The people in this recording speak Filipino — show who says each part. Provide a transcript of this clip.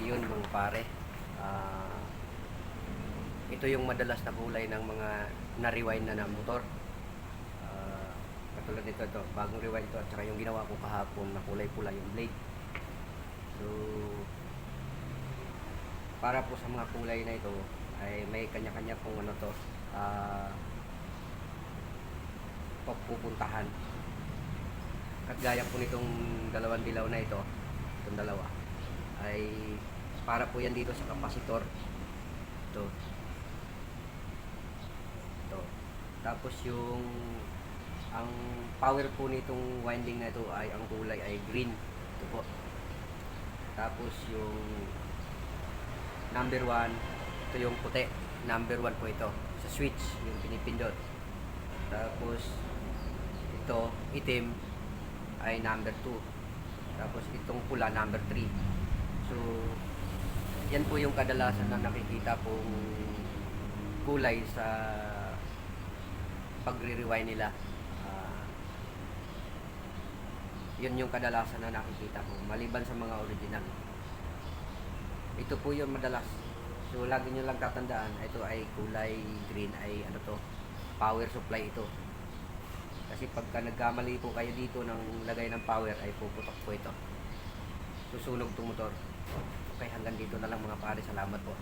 Speaker 1: Yun mga pare, ah, ito yung madalas na kulay ng mga na-rewind na motor. Ah, Katulad nito, bagong rewind to, at saka yung ginawa ko kahapon na kulay pula yung blade. So para po sa mga kulay na ito ay may kanya-kanya pong ano to, ah, pagpupuntahan. At gaya po nitong dalawang dilaw na itong dalawa ay para po yan dito sa kapasitor. Ito. Tapos yung ang power po nitong winding na ito ay ang kulay ay green. Ito po. Tapos yung number 1, ito yung puti. Number 1 po ito. Sa switch, yung pinipindot. Tapos ito, itim ay number 2. Tapos itong pula, number 3. So, yan po yung kadalasan na nakikita pong kulay sa pagre-rewind nila. Yun yung kadalasan na nakikita ko maliban sa mga original. Ito po yung madalas. So lagi nyo lang tatandaan, ito ay kulay green, ay ano to, power supply ito. Kasi pagka nagkamali po kayo dito ng lagay ng power ay puputok po ito, susunog itong motor. Okay, hanggang dito na lang mga pare, salamat po.